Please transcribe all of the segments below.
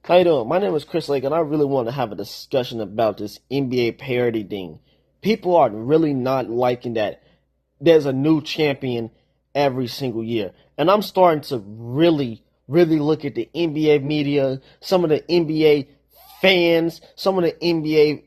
How you doing? My name is Chris Lake, and I really want to have a discussion about this NBA parity thing. People are really not liking that there's a new champion every single year. And I'm starting to really look at the NBA media, some of the NBA fans, some of the NBA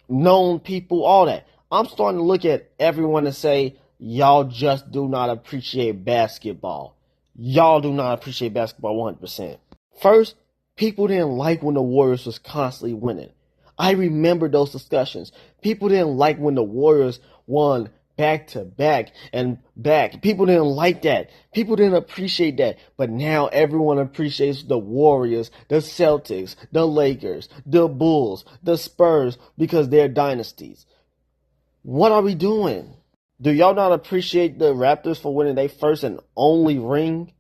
known people, all that. I'm starting to look at everyone and say, y'all just do not appreciate basketball. Y'all do not appreciate basketball 100%. First, people didn't like when the Warriors was constantly winning. I remember those discussions. People didn't like when the Warriors won back to back and back. People didn't like that. People didn't appreciate that. But now everyone appreciates the Warriors, the Celtics, the Lakers, the Bulls, the Spurs because they're dynasties. What are we doing? Do y'all not appreciate the Raptors for winning their first and only ring?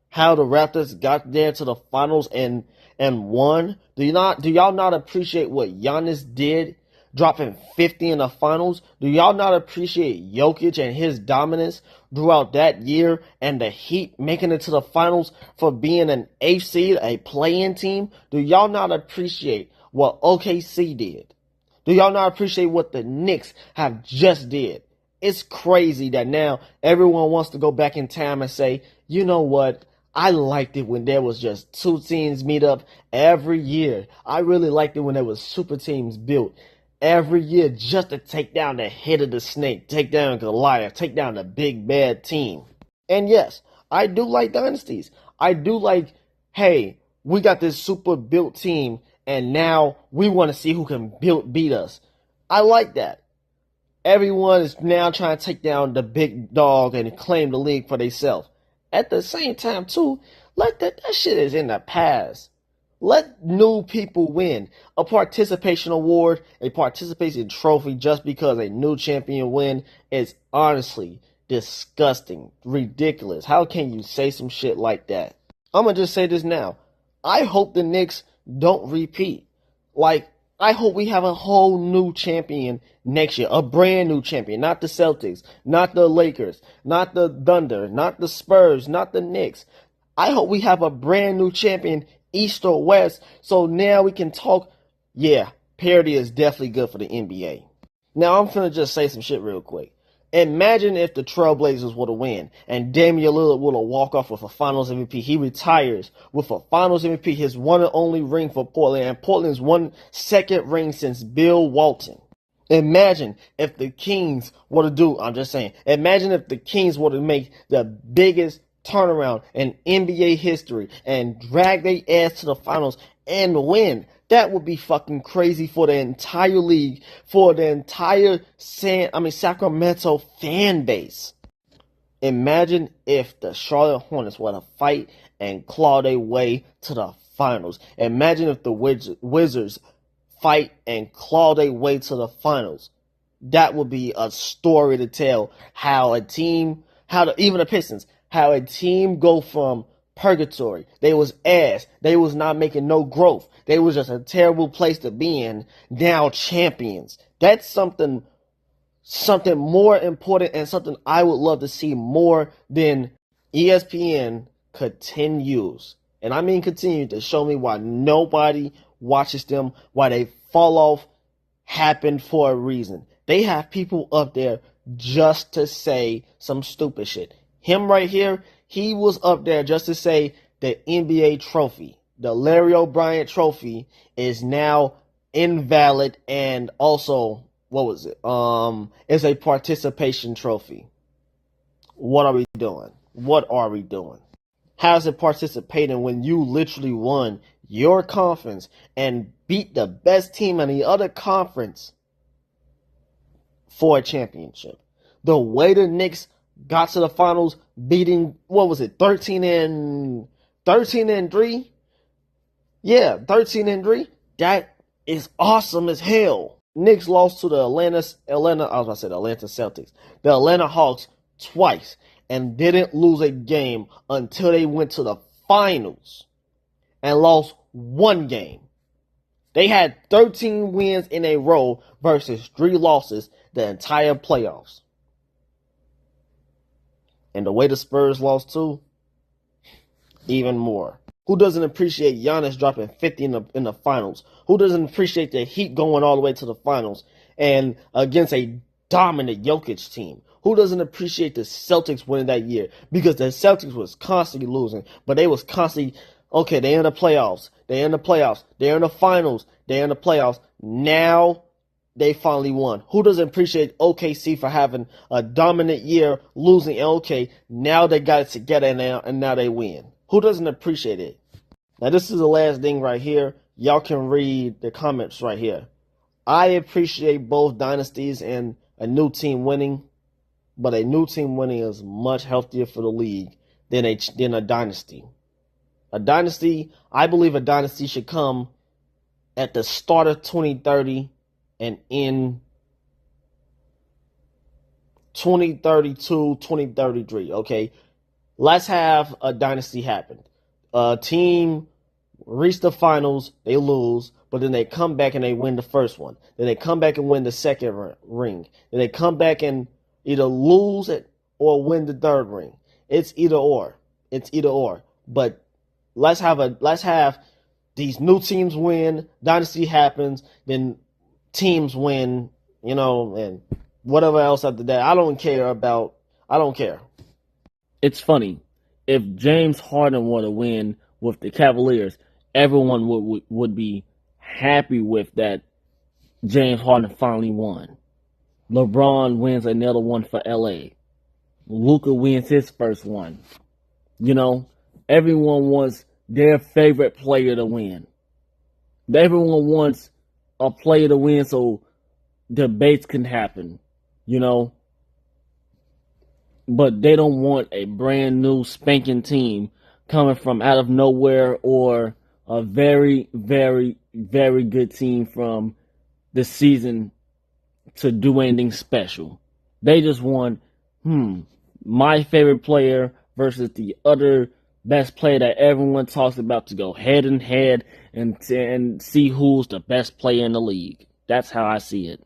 How the Raptors got there to the finals and won? Do y'all not appreciate what Giannis did, dropping 50 in the finals? Do y'all not appreciate Jokic and his dominance throughout that year and the Heat making it to the finals for being an eighth seed, a play-in team? Do y'all not appreciate what OKC did? Do y'all not appreciate what the Knicks have just did? It's crazy that now everyone wants to go back in time and say, you know what? I liked it when there was just two teams meet up every year. I really liked it when there was super teams built every year just to take down the head of the snake, take down Goliath, take down the big bad team. And yes, I do like dynasties. I do like, hey, we got this super built team and now we want to see who can beat us. I like that. Everyone is now trying to take down the big dog and claim the league for themselves. At the same time, too, let that shit is in the past. Let new people win. A participation award, a participation trophy just because a new champion win is honestly disgusting, ridiculous. How can you say some shit like that? I'm going to just say this now. I hope the Knicks don't repeat. I hope we have a whole new champion next year. A brand new champion. Not the Celtics. Not the Lakers. Not the Thunder. Not the Spurs. Not the Knicks. I hope we have a brand new champion, East or West, so now we can talk. Yeah, parity is definitely good for the NBA. Now, I'm finna just say some shit real quick. Imagine if the Trailblazers were to win and Damian Lillard would have walk off with a Finals MVP. He retires with a Finals MVP, his one and only ring for Portland, and Portland's one second ring since Bill Walton. Imagine if the Kings were to do, I'm just saying, imagine if the Kings were to make the biggest turnaround in NBA history and drag their ass to the finals and win. That would be fucking crazy for the entire league, for the entire Sacramento fan base. Imagine if the Charlotte Hornets were to fight and claw their way to the finals. Imagine if the Wizards fight and claw their way to the finals. That would be a story to tell. Even the Pistons, how a team go from purgatory. They was ass. They was not making no growth. They was just a terrible place to be in. Now champions. That's something more important and something I would love to see more than ESPN continues. And I mean continue to show me why nobody watches them, why they fall off happened for a reason. They have people up there just to say some stupid shit. Him right here, he was up there just to say the NBA trophy, the Larry O'Brien trophy, is now invalid and also, it's a participation trophy. What are we doing? What are we doing? How's it participating when you literally won your conference and beat the best team in the other conference for a championship? The way the Knicks got to the finals, beating 13 and 3? Yeah, 13 and 3. That is awesome as hell. Knicks lost to the Atlanta Celtics, the Atlanta Hawks twice, and didn't lose a game until they went to the finals and lost one game. They had 13 wins in a row versus 3 losses the entire playoffs. And the way the Spurs lost too, even more? Who doesn't appreciate Giannis dropping 50 in the finals? Who doesn't appreciate the Heat going all the way to the finals and against a dominant Jokic team? Who doesn't appreciate the Celtics winning that year? Because the Celtics was constantly losing, but they was constantly, okay, they're in the playoffs, they're in the playoffs, they're in the finals, they're in the playoffs. Now they finally won. Who doesn't appreciate OKC for having a dominant year, losing? Okay, now they got it together and now they win. Who doesn't appreciate it? Now this is the last thing right here. Y'all can read the comments right here. I appreciate both dynasties and a new team winning, but a new team winning is much healthier for the league than a dynasty. A dynasty, I believe a dynasty should come at the start of 2030 and in 2032, 2033, okay? Let's have a dynasty happen. A team reach the finals, they lose, but then they come back and they win the first one. Then they come back and win the second ring. Then they come back and either lose it or win the third ring. It's either or. It's either or. But let's have these new teams win, dynasty happens, then teams win, and whatever else after that. I don't care. It's funny. If James Harden were to win with the Cavaliers, everyone would be happy with that James Harden finally won. LeBron wins another one for LA. Luka wins his first one. Everyone wants their favorite player to win. Everyone wants a player to win so debates can happen, But they don't want a brand new spanking team coming from out of nowhere or a very, very, very good team from the season to do anything special. They just want, my favorite player versus the other best player that everyone talks about to go head and head and see who's the best player in the league. That's how I see it.